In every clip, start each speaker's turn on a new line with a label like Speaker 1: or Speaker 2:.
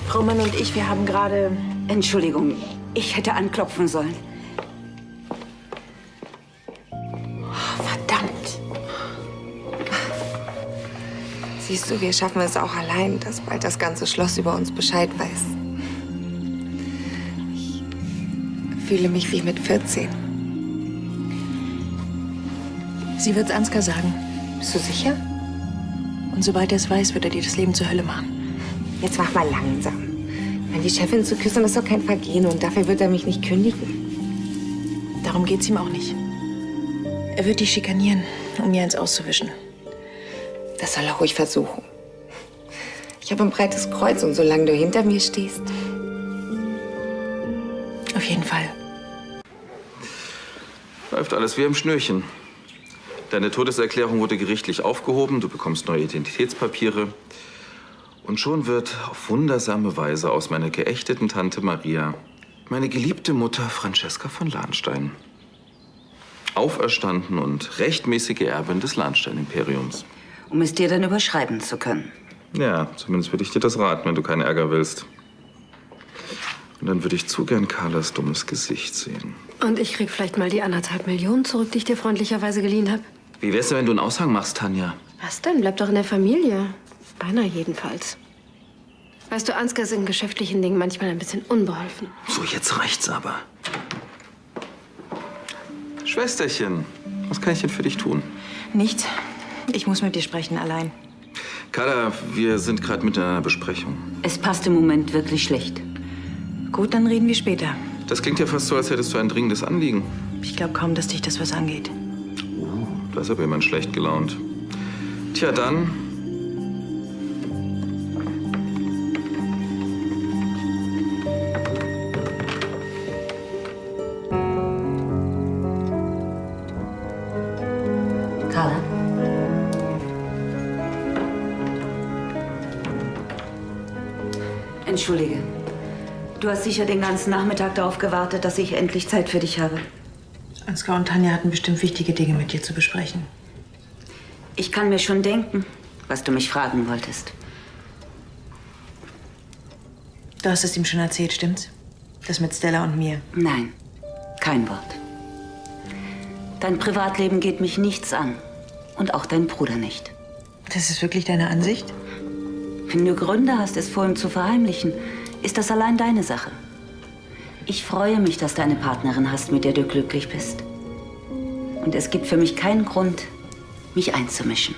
Speaker 1: Frau Mann und ich, wir haben gerade...
Speaker 2: Entschuldigung, ich hätte anklopfen sollen.
Speaker 1: Oh, verdammt.
Speaker 3: Siehst du, wir schaffen es auch allein, dass bald das ganze Schloss über uns Bescheid weiß. Ich fühle mich wie mit 14.
Speaker 1: Sie wird's Ansgar sagen.
Speaker 3: Bist du sicher?
Speaker 1: Und sobald er es weiß, wird er dir das Leben zur Hölle machen.
Speaker 3: Jetzt mach mal langsam. Weil die Chefin zu küssen, ist doch kein Vergehen und dafür wird er mich nicht kündigen.
Speaker 1: Darum geht's ihm auch nicht. Er wird dich schikanieren, um mir eins auszuwischen.
Speaker 3: Das soll er ruhig versuchen. Ich habe ein breites Kreuz und solange du hinter mir stehst...
Speaker 1: Auf jeden Fall.
Speaker 4: Läuft alles wie im Schnürchen. Deine Todeserklärung wurde gerichtlich aufgehoben, du bekommst neue Identitätspapiere. Und schon wird auf wundersame Weise aus meiner geächteten Tante Maria meine geliebte Mutter Francesca von Lahnstein. Auferstanden und rechtmäßige Erbin des Lahnstein-Imperiums.
Speaker 2: Um es dir dann überschreiben zu können.
Speaker 4: Ja, zumindest würde ich dir das raten, wenn du keinen Ärger willst. Und dann würde ich zu gern Carlas dummes Gesicht sehen.
Speaker 5: Und ich krieg vielleicht mal die 1,5 Millionen zurück, die ich dir freundlicherweise geliehen habe.
Speaker 4: Wie wär's denn, wenn du einen Aushang machst, Tanja?
Speaker 5: Was denn? Bleib doch in der Familie. Beinahe jedenfalls. Weißt du, Ansgar ist in geschäftlichen Dingen manchmal ein bisschen unbeholfen.
Speaker 4: So, jetzt reicht's aber. Schwesterchen, was kann ich denn für dich tun?
Speaker 1: Nichts. Ich muss mit dir sprechen, allein.
Speaker 4: Carla, wir sind gerade mitten in einer Besprechung.
Speaker 2: Es passt im Moment wirklich schlecht.
Speaker 1: Gut, dann reden wir später.
Speaker 4: Das klingt ja fast so, als hättest du ein dringendes Anliegen.
Speaker 1: Ich glaube kaum, dass dich das was angeht.
Speaker 4: Da ist aber jemand schlecht gelaunt. Tja, dann.
Speaker 2: Carla? Entschuldige. Du hast sicher den ganzen Nachmittag darauf gewartet, dass ich endlich Zeit für dich habe.
Speaker 1: Ansgar und Tanja hatten bestimmt wichtige Dinge mit dir zu besprechen.
Speaker 2: Ich kann mir schon denken, was du mich fragen wolltest.
Speaker 1: Du hast es ihm schon erzählt, stimmt's? Das mit Stella und mir.
Speaker 2: Nein, kein Wort. Dein Privatleben geht mich nichts an. Und auch dein Bruder nicht.
Speaker 1: Das ist wirklich deine Ansicht?
Speaker 2: Wenn du Gründe hast, es vor ihm zu verheimlichen, ist das allein deine Sache. Ich freue mich, dass du eine Partnerin hast, mit der du glücklich bist. Und es gibt für mich keinen Grund, mich einzumischen.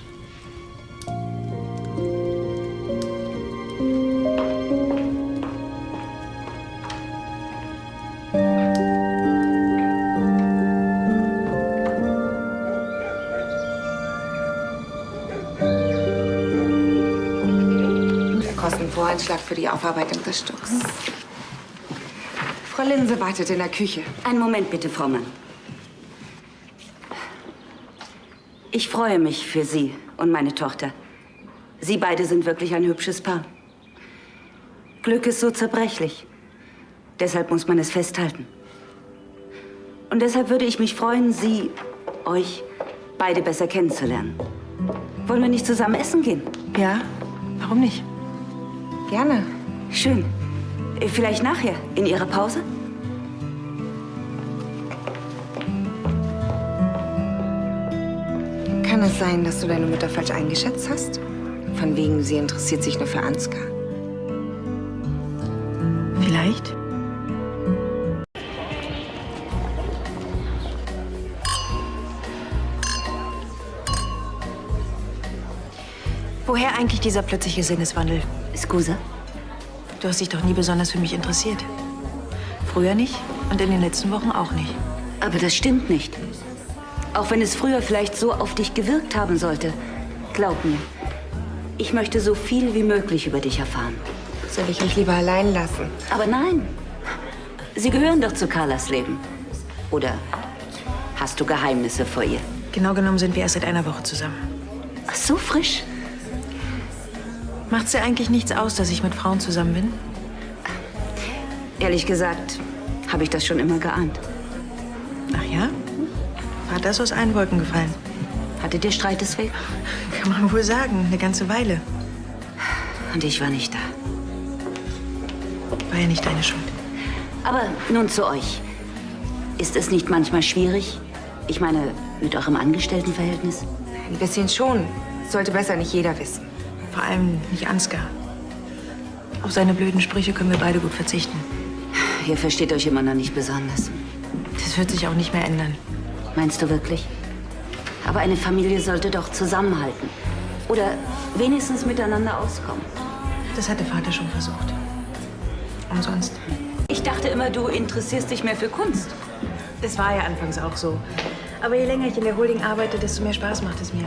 Speaker 3: Kostenvoranschlag für die Aufarbeitung des Stücks. Frau Linse wartet in der Küche.
Speaker 2: Einen Moment bitte, Frau Mann. Ich freue mich für Sie und meine Tochter. Sie beide sind wirklich ein hübsches Paar. Glück ist so zerbrechlich. Deshalb muss man es festhalten. Und deshalb würde ich mich freuen, Sie, euch beide besser kennenzulernen. Wollen wir nicht zusammen essen gehen?
Speaker 1: Ja, warum nicht?
Speaker 3: Gerne.
Speaker 2: Schön. Vielleicht nachher, in Ihrer Pause?
Speaker 3: Kann es sein, dass du deine Mutter falsch eingeschätzt hast? Von wegen, sie interessiert sich nur für Ansgar.
Speaker 1: Vielleicht. Woher eigentlich dieser plötzliche Sinneswandel?
Speaker 2: Scusa?
Speaker 1: Du hast dich doch nie besonders für mich interessiert. Früher nicht und in den letzten Wochen auch nicht.
Speaker 2: Aber das stimmt nicht. Auch wenn es früher vielleicht so auf dich gewirkt haben sollte. Glaub mir, ich möchte so viel wie möglich über dich erfahren.
Speaker 3: Soll ich mich lieber allein lassen?
Speaker 2: Aber nein, sie gehören doch zu Carlas Leben. Oder hast du Geheimnisse vor ihr?
Speaker 1: Genau genommen sind wir erst seit einer Woche zusammen.
Speaker 2: Ach, so frisch?
Speaker 1: Macht's dir eigentlich nichts aus, dass ich mit Frauen zusammen bin?
Speaker 2: Ehrlich gesagt, habe ich das schon immer geahnt.
Speaker 1: Ach ja? Hat das aus allen Wolken gefallen?
Speaker 2: Hattet ihr Streit deswegen?
Speaker 1: Kann man wohl sagen, eine ganze Weile.
Speaker 2: Und ich war nicht da.
Speaker 1: War ja nicht deine Schuld.
Speaker 2: Aber nun zu euch. Ist es nicht manchmal schwierig? Ich meine, mit eurem Angestelltenverhältnis?
Speaker 3: Ein bisschen schon. Sollte besser nicht jeder wissen.
Speaker 1: Vor allem nicht Ansgar. Auf seine blöden Sprüche können wir beide gut verzichten.
Speaker 2: Ihr versteht euch immer noch nicht besonders.
Speaker 1: Das wird sich auch nicht mehr ändern.
Speaker 2: Meinst du wirklich? Aber eine Familie sollte doch zusammenhalten. Oder wenigstens miteinander auskommen.
Speaker 1: Das hat der Vater schon versucht. Umsonst.
Speaker 2: Ich dachte immer, du interessierst dich mehr für Kunst.
Speaker 1: Das war ja anfangs auch so. Aber je länger ich in der Holding arbeite, desto mehr Spaß macht es mir.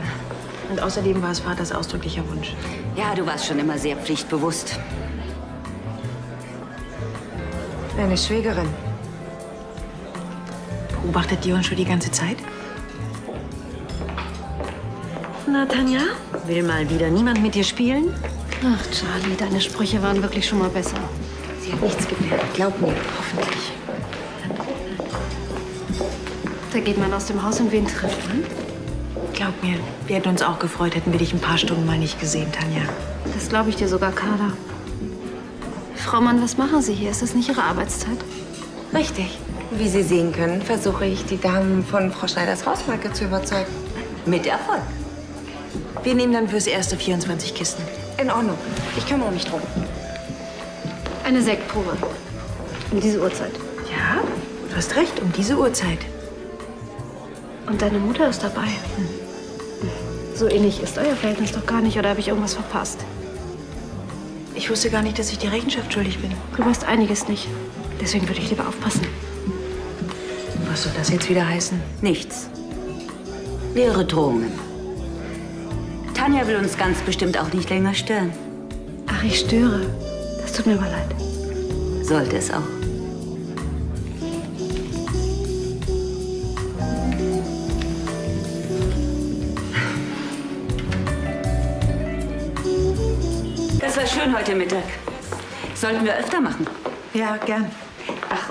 Speaker 1: Und außerdem war es Vaters ausdrücklicher Wunsch.
Speaker 2: Ja, du warst schon immer sehr pflichtbewusst.
Speaker 3: Deine Schwägerin.
Speaker 1: Beobachtet die uns schon die ganze Zeit?
Speaker 6: Na, Tanja, will mal wieder niemand mit dir spielen?
Speaker 5: Ach, Charlie, deine Sprüche waren wirklich schon mal besser.
Speaker 3: Sie hat nichts gelernt. Glaub mir.
Speaker 1: Hoffentlich.
Speaker 5: Da geht man aus dem Haus und wen trifft man?
Speaker 1: Glaub mir, wir hätten uns auch gefreut, hätten wir dich ein paar Stunden mal nicht gesehen, Tanja.
Speaker 5: Das glaube ich dir sogar, Carla. Frau Mann, was machen Sie hier? Ist das nicht Ihre Arbeitszeit?
Speaker 3: Richtig. Wie Sie sehen können, versuche ich, die Damen von Frau Schneiders Hausmarke zu überzeugen.
Speaker 2: Mit Erfolg.
Speaker 1: Wir nehmen dann fürs erste 24 Kisten.
Speaker 3: In Ordnung. Ich kümmere mich drum.
Speaker 5: Eine Sektprobe. Um diese Uhrzeit.
Speaker 1: Ja, du hast recht, um diese Uhrzeit.
Speaker 5: Und deine Mutter ist dabei. So ähnlich ist euer Verhältnis doch gar nicht, oder habe ich irgendwas verpasst?
Speaker 1: Ich wusste gar nicht, dass ich dir Rechenschaft schuldig bin.
Speaker 5: Du weißt einiges nicht. Deswegen würde ich lieber aufpassen.
Speaker 1: Was soll das jetzt wieder heißen?
Speaker 2: Nichts. Leere Drohungen. Tanja will uns ganz bestimmt auch nicht länger stören.
Speaker 5: Ach, ich störe. Das tut mir aber leid.
Speaker 2: Sollte es auch. Das war schön heute Mittag. Sollten wir öfter machen.
Speaker 1: Ja, gern.
Speaker 2: Ach,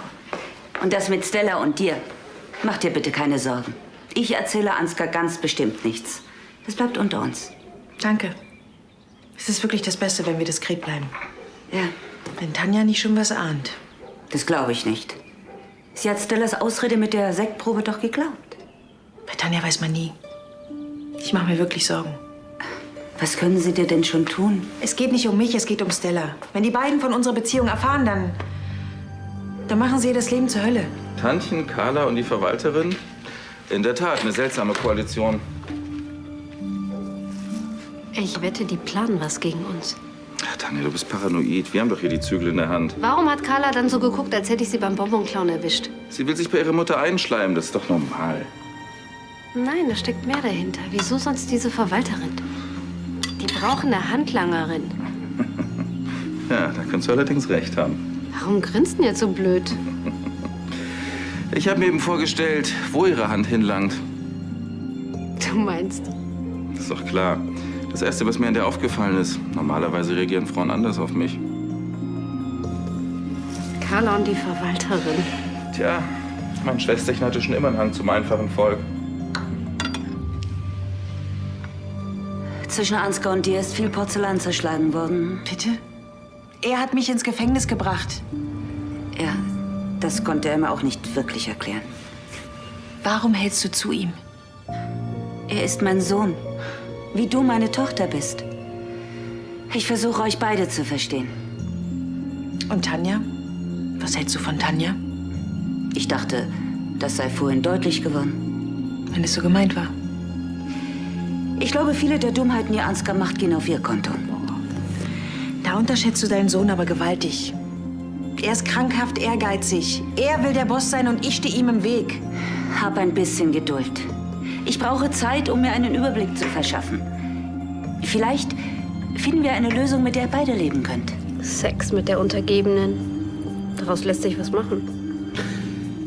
Speaker 2: und das mit Stella und dir. Mach dir bitte keine Sorgen. Ich erzähle Ansgar ganz bestimmt nichts. Das bleibt unter uns.
Speaker 1: Danke. Es ist wirklich das Beste, wenn wir diskret bleiben.
Speaker 2: Ja,
Speaker 1: Wenn Tanja nicht schon was ahnt.
Speaker 2: das glaube ich nicht. Sie hat Stellas Ausrede mit der Sektprobe doch geglaubt.
Speaker 1: Bei Tanja weiß man nie. Ich mache mir wirklich Sorgen.
Speaker 2: Was können Sie dir denn schon tun?
Speaker 1: Es geht nicht um mich, es geht um Stella. Wenn die beiden von unserer Beziehung erfahren, dann machen sie ihr das Leben zur Hölle.
Speaker 4: Tantchen, Carla und die Verwalterin? In der Tat, eine seltsame Koalition.
Speaker 5: Ich wette, die planen was gegen uns.
Speaker 4: Ach, Tanja, du bist paranoid. Wir haben doch hier die Zügel in der Hand.
Speaker 5: Warum hat Carla dann so geguckt, als hätte ich sie beim Bonbonklauen erwischt?
Speaker 4: Sie will sich bei ihrer Mutter einschleimen. Das ist doch normal.
Speaker 5: Nein, da steckt mehr dahinter. Wieso sonst diese Verwalterin? Die brauchen eine Handlangerin.
Speaker 4: Ja, da kannst du allerdings recht haben.
Speaker 5: Warum grinst denn jetzt so blöd?
Speaker 4: Ich habe mir eben vorgestellt, wo ihre Hand hinlangt.
Speaker 5: Du meinst?
Speaker 4: Das ist doch klar. Das Erste, was mir an der aufgefallen ist, normalerweise reagieren Frauen anders auf mich.
Speaker 5: Carla und die Verwalterin.
Speaker 4: Tja, mein Schwesterchen hatte schon immer einen Hang zum einfachen Volk.
Speaker 2: Zwischen Ansgar und dir ist viel Porzellan zerschlagen worden.
Speaker 1: Bitte? Er hat mich ins Gefängnis gebracht.
Speaker 2: Ja, das konnte er mir auch nicht wirklich erklären.
Speaker 1: Warum hältst du zu ihm?
Speaker 2: Er ist mein Sohn, wie du meine Tochter bist. Ich versuche, euch beide zu verstehen.
Speaker 1: Und Tanja? Was hältst du von Tanja?
Speaker 2: Ich dachte, das sei vorhin deutlich geworden.
Speaker 1: Wenn es so gemeint war.
Speaker 2: Ich glaube, viele der Dummheiten, die Ansgar macht, gehen auf ihr Konto.
Speaker 1: Da unterschätzt du deinen Sohn aber gewaltig. Er ist krankhaft ehrgeizig. Er will der Boss sein und ich stehe ihm im Weg.
Speaker 2: Hab ein bisschen Geduld. Ich brauche Zeit, um mir einen Überblick zu verschaffen. Vielleicht finden wir eine Lösung, mit der ihr beide leben könnt.
Speaker 5: Sex mit der Untergebenen. Daraus lässt sich was machen.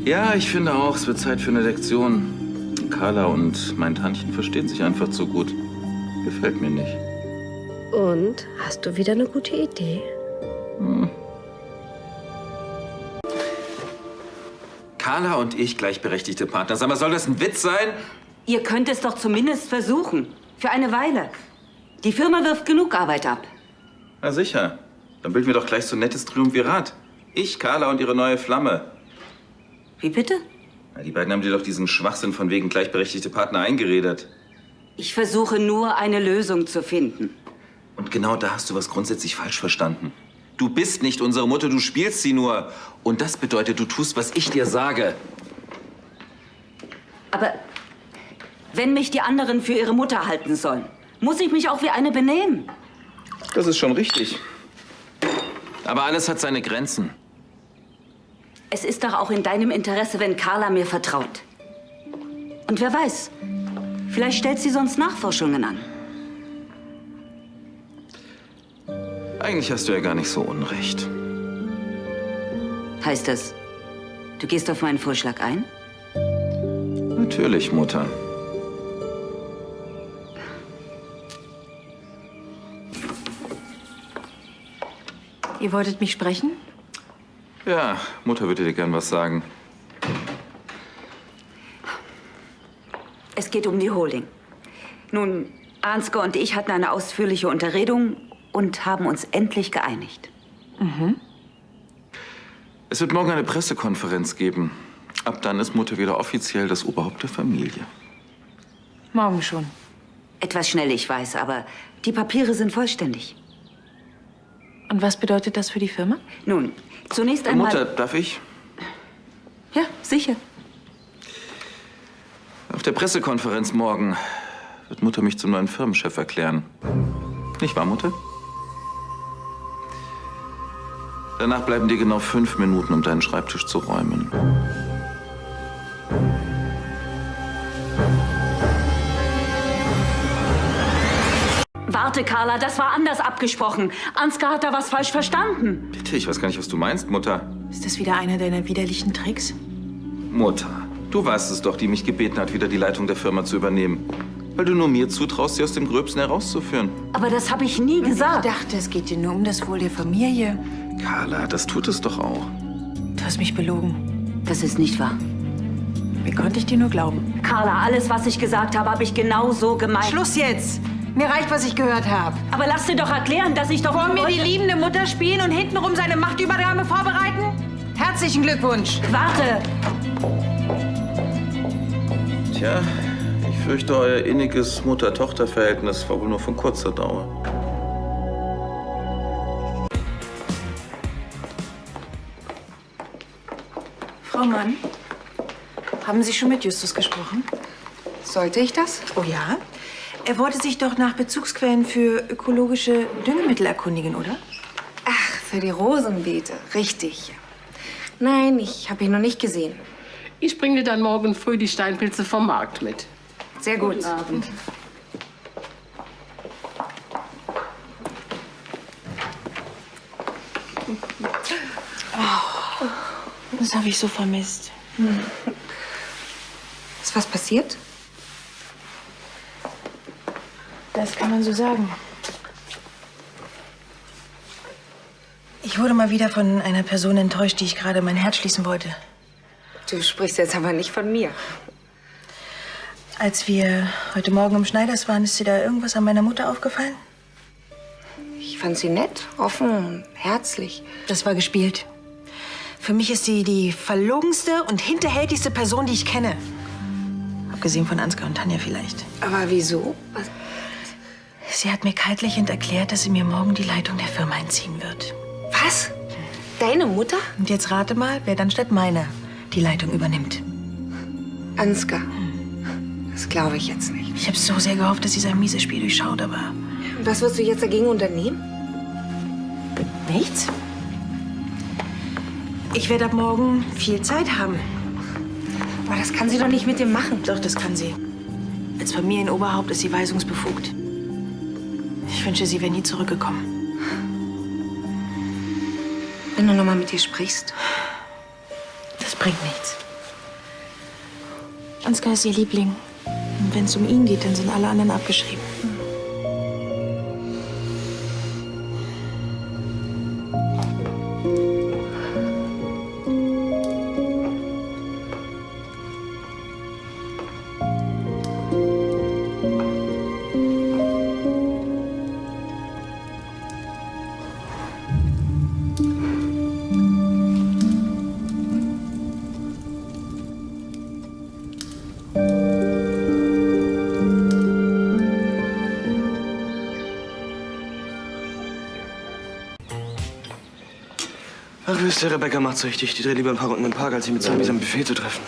Speaker 4: Ja, ich finde auch, es wird Zeit für eine Lektion. Carla und mein Tantchen verstehen sich einfach zu gut. Gefällt mir nicht.
Speaker 5: Und? Hast du wieder eine gute Idee?
Speaker 4: Carla und ich gleichberechtigte Partner. Sag mal, soll das ein Witz sein?
Speaker 2: Ihr könnt es doch zumindest versuchen. Für eine Weile. Die Firma wirft genug Arbeit ab.
Speaker 4: Na sicher. Dann bilden wir doch gleich so ein nettes Triumvirat. Ich, Carla und ihre neue Flamme.
Speaker 2: Wie bitte?
Speaker 4: Na, die beiden haben dir doch diesen Schwachsinn von wegen gleichberechtigte Partner eingeredet.
Speaker 2: Ich versuche nur, eine Lösung zu finden.
Speaker 4: Und genau da hast du was grundsätzlich falsch verstanden. Du bist nicht unsere Mutter, du spielst sie nur. Und das bedeutet, du tust, was ich dir sage.
Speaker 2: Aber wenn mich die anderen für ihre Mutter halten sollen, muss ich mich auch wie eine benehmen.
Speaker 4: Das ist schon richtig. Aber alles hat seine Grenzen.
Speaker 2: Es ist doch auch in deinem Interesse, wenn Carla mir vertraut. Und wer weiß, vielleicht stellt sie sonst Nachforschungen an.
Speaker 4: Eigentlich hast du ja gar nicht so unrecht.
Speaker 2: Heißt das, du gehst auf meinen Vorschlag ein?
Speaker 4: Natürlich, Mutter.
Speaker 1: Ihr wolltet mich sprechen?
Speaker 4: Ja, Mutter würde dir gern was sagen.
Speaker 2: Es geht um die Holding. Nun, Ansgar und ich hatten eine ausführliche Unterredung und haben uns endlich geeinigt.
Speaker 4: Es wird morgen eine Pressekonferenz geben. Ab dann ist Mutter wieder offiziell das Oberhaupt der Familie.
Speaker 1: Morgen schon.
Speaker 2: Etwas schnell, ich weiß, aber die Papiere sind vollständig.
Speaker 1: Und was bedeutet das für die Firma?
Speaker 2: Nun, zunächst einmal...
Speaker 4: Mutter, darf ich?
Speaker 2: Ja, sicher.
Speaker 4: Auf der Pressekonferenz morgen wird Mutter mich zum neuen Firmenchef erklären. Nicht wahr, Mutter? Danach bleiben dir genau 5 Minuten, um deinen Schreibtisch zu räumen.
Speaker 2: Warte, Carla, das war anders abgesprochen. Ansgar hat da was falsch verstanden.
Speaker 4: Bitte, ich weiß gar nicht, was du meinst, Mutter.
Speaker 1: Ist das wieder einer deiner widerlichen Tricks?
Speaker 4: Mutter, du warst es doch, die mich gebeten hat, wieder die Leitung der Firma zu übernehmen. Weil du nur mir zutraust, sie aus dem Gröbsten herauszuführen.
Speaker 2: Aber das habe ich nie gesagt.
Speaker 1: Ich dachte, es geht dir nur um das Wohl der Familie.
Speaker 4: Carla, das tut es doch auch.
Speaker 1: Du hast mich belogen.
Speaker 2: Das ist nicht wahr.
Speaker 1: Wie konnte ich dir nur glauben?
Speaker 2: Carla, alles, was ich gesagt habe, habe ich genau so gemeint.
Speaker 1: Schluss jetzt! Mir reicht, was ich gehört habe.
Speaker 2: Aber lass dir doch erklären, dass ich doch...
Speaker 1: Vor mir die liebende Mutter spielen und hintenrum seine Machtübernahme vorbereiten? Herzlichen Glückwunsch!
Speaker 2: Warte!
Speaker 4: Tja, ich fürchte, euer inniges Mutter-Tochter-Verhältnis war wohl nur von kurzer Dauer.
Speaker 1: Frau Mann, haben Sie schon mit Justus gesprochen?
Speaker 3: Sollte ich das?
Speaker 1: Oh ja? Er wollte sich doch nach Bezugsquellen für ökologische Düngemittel erkundigen, oder?
Speaker 3: Ach, für die Rosenbeete. Richtig. Nein, ich habe ihn noch nicht gesehen.
Speaker 7: Ich bringe dir dann morgen früh die Steinpilze vom Markt mit.
Speaker 3: Sehr gut.
Speaker 7: Guten Abend.
Speaker 1: Das habe ich so vermisst.
Speaker 3: Ist was passiert?
Speaker 1: Das kann man so sagen. Ich wurde mal wieder von einer Person enttäuscht, die ich gerade mein Herz schließen wollte.
Speaker 3: Du sprichst jetzt aber nicht von mir.
Speaker 1: Als wir heute Morgen im Schneiders waren, ist dir da irgendwas an meiner Mutter aufgefallen?
Speaker 3: Ich fand sie nett, offen und herzlich.
Speaker 1: Das war gespielt. Für mich ist sie die verlogenste und hinterhältigste Person, die ich kenne. Abgesehen von Ansgar und Tanja vielleicht.
Speaker 3: Aber wieso?
Speaker 1: Sie hat mir kaltlächelnd erklärt, dass sie mir morgen die Leitung der Firma entziehen wird.
Speaker 3: Was? Deine Mutter?
Speaker 1: Und jetzt rate mal, wer dann statt meiner die Leitung übernimmt.
Speaker 3: Ansgar. Das glaube ich jetzt nicht.
Speaker 1: Ich habe so sehr gehofft, dass sie sein mieses Spiel durchschaut, aber
Speaker 3: Und was wirst du jetzt dagegen unternehmen?
Speaker 1: nichts. Ich werde ab morgen viel Zeit haben.
Speaker 3: Aber das kann sie doch nicht mit dem machen.
Speaker 1: Doch, das kann sie. Als Familienoberhaupt ist sie weisungsbefugt. Ich wünsche, sie wäre nie zurückgekommen.
Speaker 3: Wenn du noch mal mit ihr sprichst.
Speaker 1: Das bringt nichts. Ansgar ist ihr Liebling. Und wenn es um ihn geht, dann sind alle anderen abgeschrieben.
Speaker 8: wüsste, Rebecca macht süchtig. Die dreht lieber ein paar Runden im Park, als sich mit Zombies am Buffet zu treffen.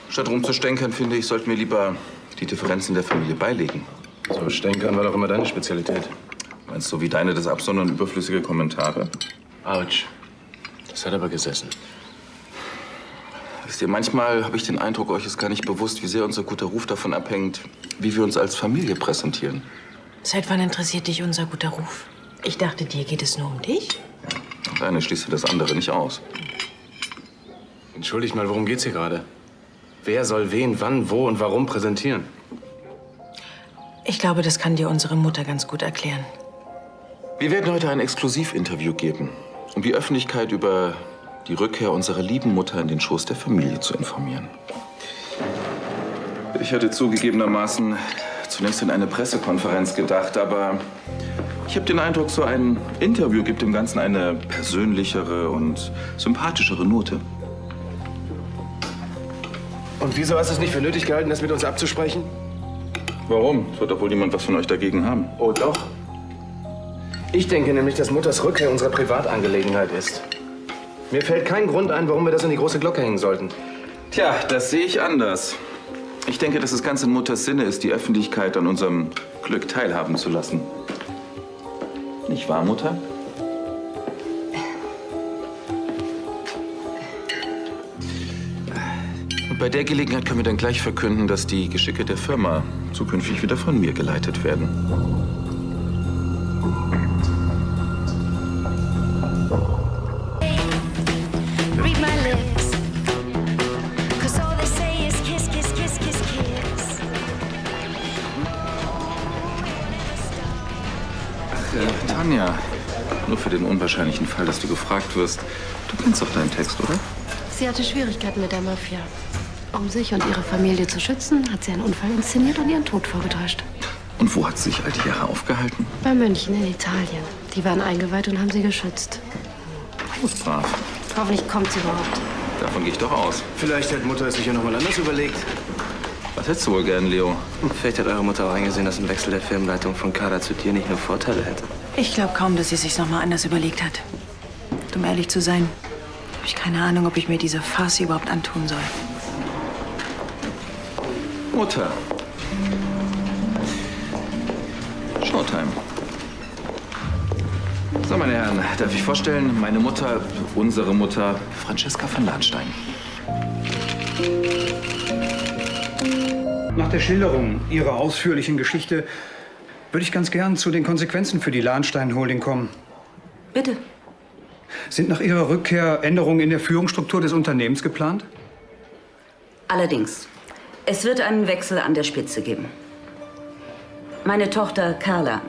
Speaker 4: Statt rumzustänkern, finde ich, sollten wir lieber die Differenzen der Familie beilegen.
Speaker 9: So, Stänkern war doch immer deine Spezialität.
Speaker 4: Meinst du, wie deine das absondern überflüssige Kommentare?
Speaker 9: Autsch. Das hat aber gesessen.
Speaker 4: Wisst ihr, manchmal habe ich den Eindruck, euch ist gar nicht bewusst, wie sehr unser guter Ruf davon abhängt, wie wir uns als Familie präsentieren.
Speaker 1: Seit wann interessiert dich unser guter Ruf? Ich dachte, dir geht es nur um dich.
Speaker 4: Das eine schließt das andere nicht aus.
Speaker 9: Entschuldigt mal, worum geht's hier gerade? Wer soll wen, wann, wo und warum präsentieren?
Speaker 1: Ich glaube, das kann dir unsere Mutter ganz gut erklären.
Speaker 4: Wir werden heute ein Exklusivinterview geben, um die Öffentlichkeit über die Rückkehr unserer lieben Mutter in den Schoß der Familie zu informieren. Ich hatte zugegebenermaßen zunächst an eine Pressekonferenz gedacht, aber ich habe den Eindruck, so ein Interview gibt dem Ganzen eine persönlichere und sympathischere Note.
Speaker 9: Und wieso hast du es nicht für nötig gehalten, das mit uns abzusprechen?
Speaker 4: Warum? Es wird doch wohl niemand was von euch dagegen haben.
Speaker 9: Oh, doch. Ich denke nämlich, dass Mutters Rückkehr unsere Privatangelegenheit ist. Mir fällt kein Grund ein, warum wir das an die große Glocke hängen sollten.
Speaker 4: Tja, das sehe ich anders. Ich denke, dass es ganz in Mutters Sinne ist, die Öffentlichkeit an unserem Glück teilhaben zu lassen. Nicht wahr, Mutter? Und bei der Gelegenheit können wir dann gleich verkünden, dass die Geschicke der Firma zukünftig wieder von mir geleitet werden.
Speaker 10: Read my lips, 'cause all they say is kiss, kiss, kiss, kiss, kiss.
Speaker 4: Tanja, nur für den unwahrscheinlichen Fall, dass du gefragt wirst. Du kennst doch deinen Text, oder?
Speaker 5: Sie hatte Schwierigkeiten mit der Mafia. Um sich und ihre Familie zu schützen, hat sie einen Unfall inszeniert und ihren Tod vorgetäuscht.
Speaker 4: Und wo hat sie sich all die Jahre aufgehalten?
Speaker 5: Bei Mönchen in Italien. Die waren eingeweiht und haben sie geschützt.
Speaker 4: Gut, brav.
Speaker 5: Hoffentlich kommt sie überhaupt.
Speaker 4: Davon gehe ich doch aus.
Speaker 9: Vielleicht hat Mutter es sich ja noch mal anders überlegt.
Speaker 4: Was hättest du wohl gern, Leo?
Speaker 8: Vielleicht hat eure Mutter auch eingesehen, dass ein Wechsel der Firmenleitung von Kader zu dir nicht nur Vorteile hätte.
Speaker 1: Ich glaube kaum, dass sie sich noch mal anders überlegt hat. Um ehrlich zu sein, habe ich keine Ahnung, ob ich mir diese Farce überhaupt antun soll.
Speaker 4: Mutter. Showtime. So, meine Herren, darf ich vorstellen, meine Mutter, unsere Mutter, Franziska von Lahnstein.
Speaker 11: Nach der Schilderung Ihrer ausführlichen Geschichte würde ich ganz gern zu den Konsequenzen für die Lahnstein Holding kommen.
Speaker 2: Bitte.
Speaker 11: Sind nach Ihrer Rückkehr Änderungen in der Führungsstruktur des Unternehmens geplant?
Speaker 2: Allerdings. Es wird einen Wechsel an der Spitze geben. Meine Tochter Carla,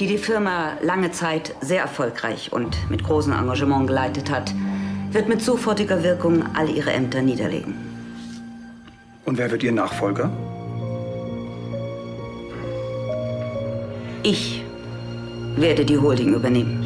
Speaker 2: die die Firma lange Zeit sehr erfolgreich und mit großem Engagement geleitet hat, wird mit sofortiger Wirkung all ihre Ämter niederlegen.
Speaker 11: Und wer wird Ihr Nachfolger?
Speaker 2: Ich werde die Holding übernehmen.